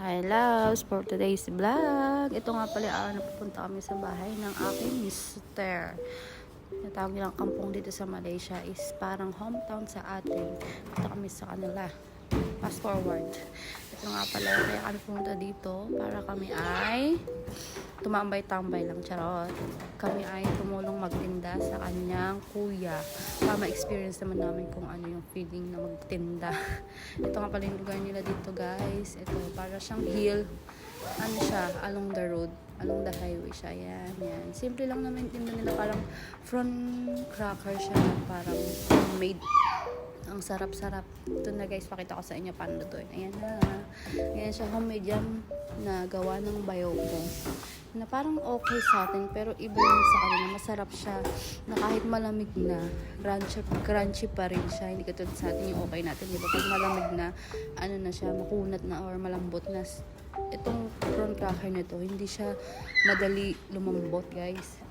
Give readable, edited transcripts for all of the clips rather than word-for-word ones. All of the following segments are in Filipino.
Hi loves, for today's vlog. Ito nga pala, napupunta kami sa bahay ng aking mister. Natawag nilang kampong dito sa Malaysia is parang hometown sa atin. Punta kami sa kanila. Fast forward. Ito nga pala, kaya kami pumunta dito para kami ay tumambay-tambay lang, charot. Kami ay tumulong magtinda sa kanyang kuya para ma-experience naman namin kung ano yung feeling na magtinda. Ito nga pala yung lugar nila dito, guys. Ito, para siyang hill. Ano siya, along the road, along the highway siya. Yan. Simple lang naman tinda nila, parang front cracker siya, parang homemade. Ang sarap-sarap. Ito na, guys, pakita ko sa inyo paano lutuin. Ayan na. Ayan siya, homemade yan na gawa ng bayoko. Na parang okay sa atin, pero iba yun sa kanila. Masarap siya na kahit malamig na, crunchy pa rin siya. Hindi katulad sa atin yung okay natin, diba? Pag malamig na, ano na siya, makunat na or malambot na. Itong prawn cracker nito, hindi siya madali lumambot, guys.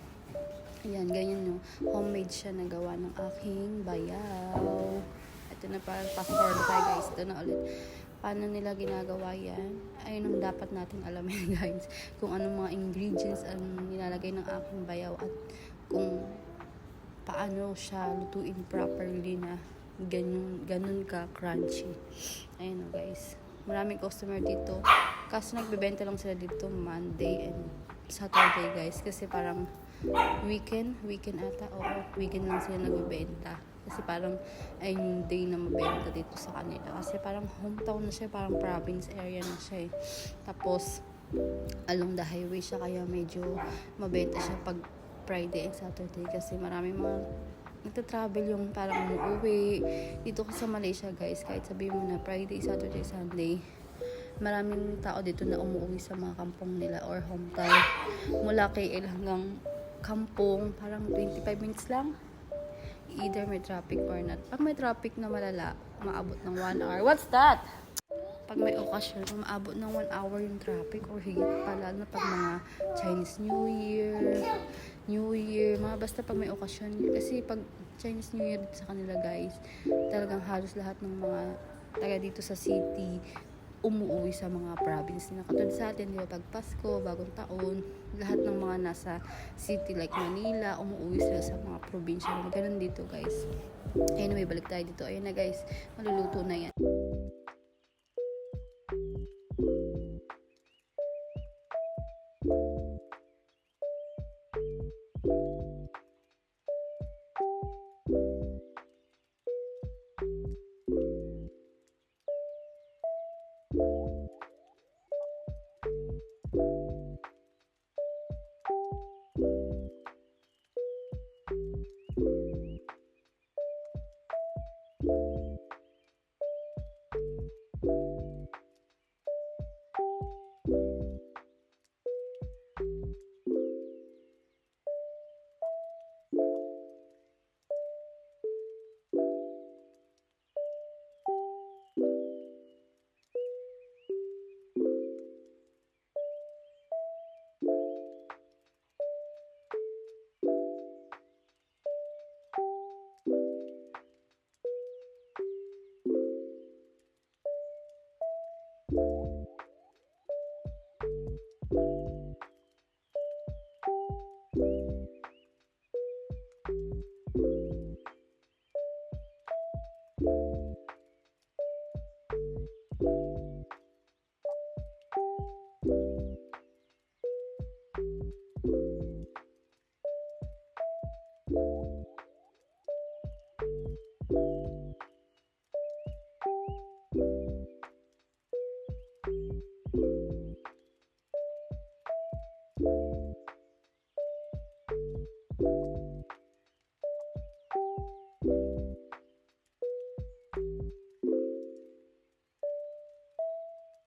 Ayan, ganyan no. Homemade siya na gawa ng aking bayaw. Ito na, parang passport tayo, guys. Ito na ulit. Paano nila ginagawa yan? Ayun ang dapat natin alamin, guys. Kung anong mga ingredients ang nilalagay ng aking bayaw at kung paano siya lutuin properly na ganun ka crunchy. Ayun o, guys. Maraming customer dito. Kaso nagbebenta lang sila dito Monday and Saturday, guys. Kasi parang weekend ata. Oo, weekend lang sila nagbebenta. Kasi parang ay yung day na mabenta dito sa kanila. Kasi parang hometown na siya, parang province area na siya eh. Tapos, along the highway siya, kaya medyo mabenta siya pag Friday and Saturday. Kasi maraming mga nagta-travel yung parang umuwi. Dito ka sa Malaysia, guys, kahit sabihin mo na Friday, Saturday, Sunday, maraming tao dito na umuwi sa mga kampong nila or hometown. Mula KL hanggang kampong, parang 25 minutes lang. Either may traffic or not. Pag may traffic na malala, maabot ng 1 hour. What's that? Pag may okasyon, maabot ng 1 hour yung traffic or higit pa, lalo na pag mga Chinese New Year, mga basta pag may okasyon. Kasi pag Chinese New Year sa kanila, guys, talagang halos lahat ng mga taga dito sa city umuwi sa mga province na katulad sa atin, di ba, pag Pasko, bagong taon, lahat ng mga nasa city like Manila, umuwi sila sa mga probinsya. Ganun dito, guys. Anyway, balik tayo dito. Ayun na, guys, maluluto na yan.